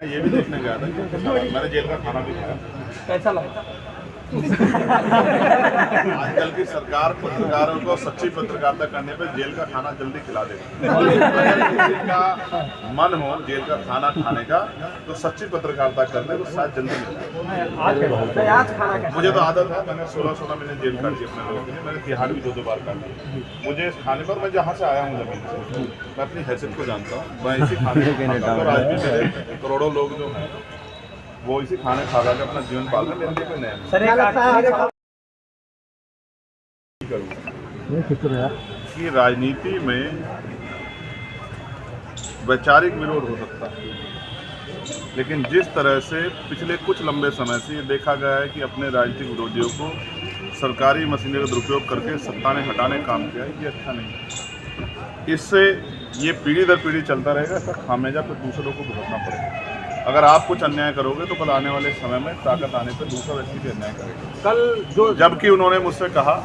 मैं ये भी देखने गया था कि मैंने जेल का खाना भी खाया। कैसा लगा? आजकल की सरकार पत्रकारों को सच्ची पत्रकारिता करने पे जेल का खाना जल्दी खिला देगी। अगर किसी का मन हो जेल का खाना खाने का तो सच्ची पत्रकारिता करने को शायद जल्दी मिल जाए। मुझे तो आदत है, मैंने 16 महीने जेल काटी अपने लोगों के लिए। मैंने तिहाड़ भी 2 बार काटी। मुझे इस खाने पर, मैं जहाँ से आया हूँ जमीन से, मैं अपनी हैसियत को जानता हूँ। मैं इसी खाने को खाता हूँ और आज भी मेरे करोड़ों लोग जो हैं वो इसी खाने खा के अपना जीवन पाल रहे हैं। मेरे लिए कोई नया कि राजनीति में वैचारिक विरोध हो सकता है, लेकिन जिस तरह से पिछले कुछ लंबे समय से ये देखा गया है कि अपने राजनीतिक विरोधियों को सरकारी मशीनरी का दुरुपयोग करके सत्ता ने हटाने का काम किया है, ये अच्छा नहीं है। इससे ये पीढ़ी दर पीढ़ी चलता रहेगा, इसका खामियाजा फिर दूसरों को भुगतना पड़ेगा। अगर आप कुछ अन्याय करोगे तो कल आने वाले समय में ताकत आने पर दूसरा व्यक्ति भी अन्याय करेगा। कल जो जबकि उन्होंने मुझसे कहा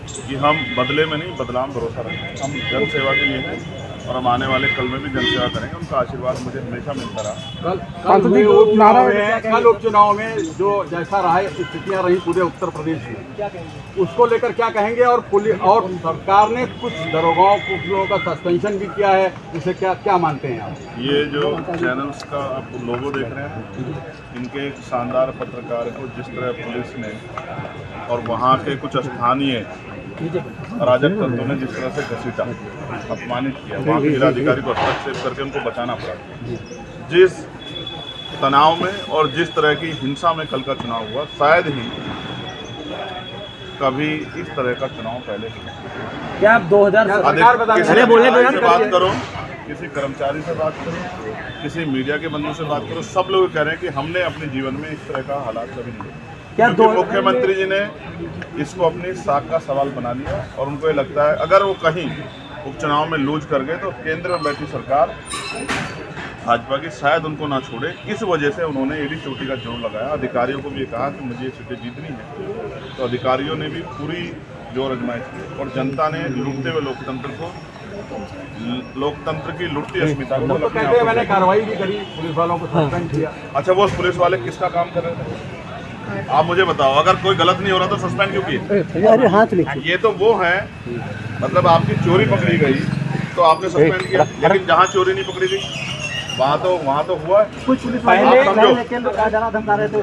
कि हम बदले में नहीं, बदला में भरोसा रखते हैं, हम जन सेवा के लिए हैं और हम आने वाले कल में भी जन सेवा करेंगे। उनका आशीर्वाद मुझे हमेशा मिलता रहा। कल उपचुनाव में जो जैसा रहा स्थितियां रही पूरे उत्तर प्रदेश में, उसको लेकर क्या कहेंगे? और पुलिस और सरकार ने कुछ दरोगाओं कुछ लोगों का सस्पेंशन भी किया है, इसे क्या मानते हैं आप? ये जो चैनल्स का आप लोगो देख रहे हैं, इनके एक शानदार पत्रकार को जिस तरह पुलिस ने और वहाँ के कुछ स्थानीय अराजक तत्वों ने जिस तरह से घसीटा, अपमानित किया, वहाँ के जिलाधिकारी को हस्तक्षेप करके उनको बचाना पड़ा। जिस तनाव में और जिस तरह की हिंसा में कल का चुनाव हुआ, शायद ही कभी इस तरह का चुनाव पहले क्या आप 2000 किसी बात करो, किसी कर्मचारी से बात करो, किसी मीडिया के बंधु से बात करो, सब लोग कह रहे हैं कि हमने अपने जीवन में इस तरह का हालात कभी नहीं देखा। क्योंकि मुख्यमंत्री जी ने इसको अपनी साख का सवाल बना लिया और उनको ये लगता है अगर वो कहीं उपचुनाव में लूज कर गए तो केंद्र में बैठी सरकार भाजपा की शायद उनको ना छोड़े। इस वजह से उन्होंने एडी चोटी का जोर लगाया। अधिकारियों को भी ये कहा कि मुझे ये सीटें जीतनी है, तो अधिकारियों ने भी पूरी जोर आजमाइश की और जनता ने लूटते हुए लोकतंत्र की लुटती अस्मिता को मैंने कार्रवाई भी करी, पुलिस वालों को सस्पेंड किया। अच्छा, वो पुलिस वाले किसका काम कर रहे थे आप मुझे बताओ? अगर कोई गलत नहीं हो रहा तो सस्पेंड क्यों किए? ये तो वो है, मतलब आपकी चोरी पकड़ी गई तो आपने सस्पेंड किया, लेकिन जहाँ चोरी नहीं पकड़ी गई वहाँ तो हुआ कुछ।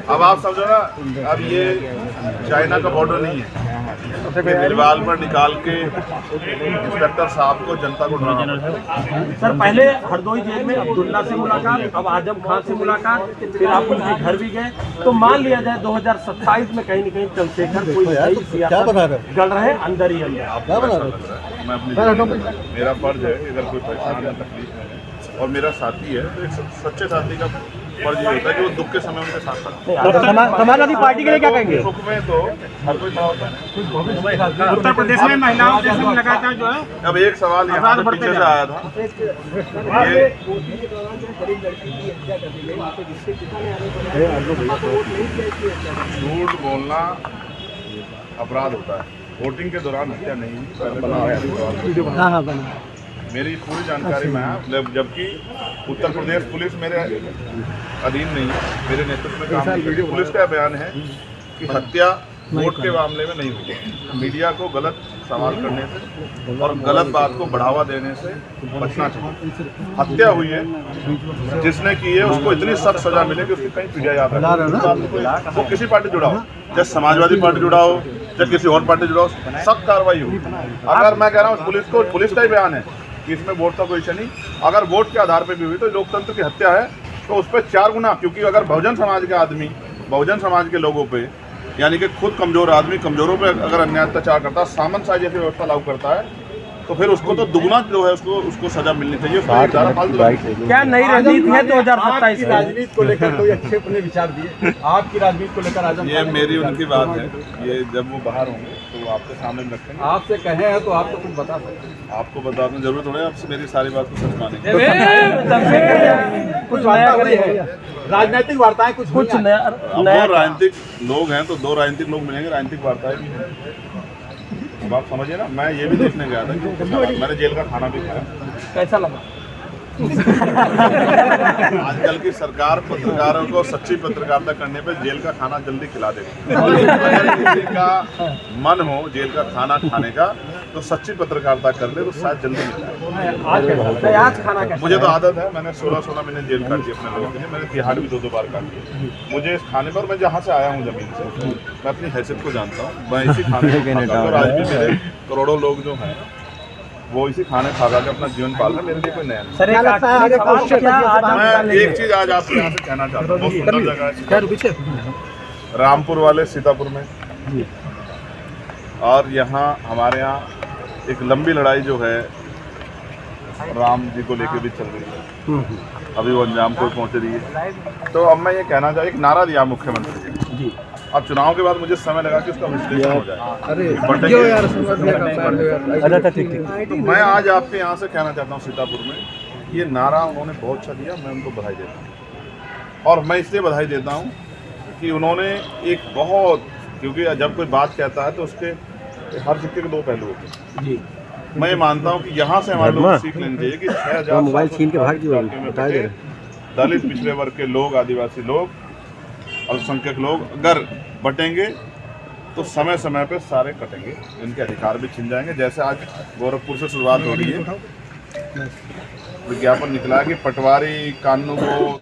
अब आप समझो ना, अब ये चाइना का बॉर्डर नहीं है, दीवार पर निकाल के इंस्पेक्टर साहब को जनता को डराना। सर, पहले हरदोई जेल में अब्दुल्ला से मुलाकात, अब आजम खान से मुलाकात, फिर आप उनके घर भी गए। तो मान लिया जाए 2027 में कहीं न कहीं चंद्रशेखर कोई गल रहे अंदर ही अंदर। मेरा फर्ज है अगर कोई परेशान है, तकलीफ है और मेरा साथी है तो एक सच्चे साथी का फर्ज ये होता है कि वो दुख के समय उनके साथ खड़ा। समाजवादी पार्टी के लिए क्या कहेंगे? सुख में तो हर कोई खड़ा होता है। उत्तर प्रदेश में महिलाओं के साथ लगातार जो है, अब एक सवाल यहाँ से पीछे से आया था, ये झूठ बोलना अपराध होता है। वोटिंग के दौरान हत्या नहीं हुई, पहले बना मेरी पूरी जानकारी में है, जबकि उत्तर प्रदेश पुलिस मेरे अधीन नहीं है, मेरे नेतृत्व में काम नहीं करती। पुलिस का बयान है कि हत्या वोट के मामले में नहीं हुई। मीडिया को गलत सवाल करने से और गलत बात को बढ़ावा देने से बचना चाहिए। हत्या हुई है, जिसने की है उसको इतनी सख्त सजा मिले कि उसकी कहीं पीढ़ियाँ याद रहे। वो किसी पार्टी जुड़ा हो, चाहे समाजवादी पार्टी जुड़ा हो, चाहे किसी और पार्टी जुड़ा हो, सख्त कार्रवाई होगी। अगर मैं कह रहा हूँ पुलिस का ही बयान है कि इसमें वोट का कोई इशू नहीं, अगर वोट के आधार पर भी हुई तो लोकतंत्र की हत्या है, तो उस पर 4 गुना। क्योंकि अगर बहुजन समाज के आदमी बहुजन समाज के लोगों पे, यानी कि खुद कमजोर आदमी कमजोरों पे अगर अन्याय अत्याचार करता है, सामंतशाही जैसी व्यवस्था लागू करता है, तो फिर उसको तो दुगना जो है उसको सजा मिलनी चाहिए। क्या नई रणनीति है 2027 की राजनीति को लेकर? कोई अच्छे अपने विचार दिए आपकी राजनीति को लेकर। आजम ये मेरी उनकी बात है, ये जब वो बाहर होंगे तो आपके सामने रखेंगे। आपसे कहे हैं तो आप तो कुछ बता सकते हैं। आपको बताने की जरूरत थोड़ी, आपसे मेरी सारी बात को सच मानेंगे। कुछ वार्ता करी है, राजनीतिक वार्ताएं कुछ नया राजनीतिक लोग हैं तो 2 राजनीतिक लोग मिलेंगे, राजनीतिक वार्ताएं भी हैं। अब आप समझिए ना, मैं ये भी देखने गया था कि मैंने जेल का खाना भी खाया। कैसा लगा? आजकल की सरकार पत्रकारों को सच्ची पत्रकारिता करने पे जेल का खाना जल्दी खिला देती है। अगर किसी का मन हो जेल का खाना खाने का तो सच्ची पत्रकारिता कर ले तो शायद जल्दी मिल आज खाना कैसा मुझे तो आदत है, मैंने 16 महीने जेल काटी अपने लोगों के लिए। मैंने तिहाड़ भी 2 बार काटी है। मुझे इस खाने पर, मैं जहाँ से आया हूँ ज़मीन से, मैं अपनी हैसियत को जानता हूँ। मैं इसी खाने को खाता हूँ और आज भी मेरे करोड़ों लोग जो हैं वो इसी खाने खा के अपना जीवन पाल रहे हैं। मेरे लिए कोई नया नहीं। सर, एक आखिरी सवाल क्या आज आप मैं एक चीज़ आज आपसे यहाँ से कहना चाहता हूँ, बहुत सुंदर जगह है रामपुर वाले सीतापुर में, और यहाँ हमारे यहाँ एक लंबी लड़ाई जो है राम जी को लेके भी चल रही है, अभी वो अंजाम को पहुँच रही है। तो अब मैं ये कहना चाहूँ, एक नारा दिया मुख्यमंत्री जी, अब चुनाव के बाद मुझे समय लगा कि उसका विश्लेषण हो जाए। तो मैं आज आपके यहाँ से कहना चाहता हूँ, सीतापुर में ये नारा उन्होंने बहुत अच्छा दिया, मैं उनको बधाई देता हूँ। और मैं इसलिए बधाई देता हूँ कि उन्होंने एक बहुत, क्योंकि जब कोई बात कहता है तो उसके हर सिक्के के 2 पहलू होते हैं। मैं मानता हूं कि यहां से हमारे लोग सीख लेना चाहिए कि 6000 मोबाइल छीन के भाग दिए दलित, पिछड़े वर्ग के लोग, आदिवासी लोग, अल्पसंख्यक लोग अगर बटेंगे तो समय समय पे सारे कटेंगे, इनके अधिकार भी छिन जाएंगे। जैसे आज गोरखपुर से शुरुआत हो रही है, विज्ञापन निकला कि पटवारी कानून को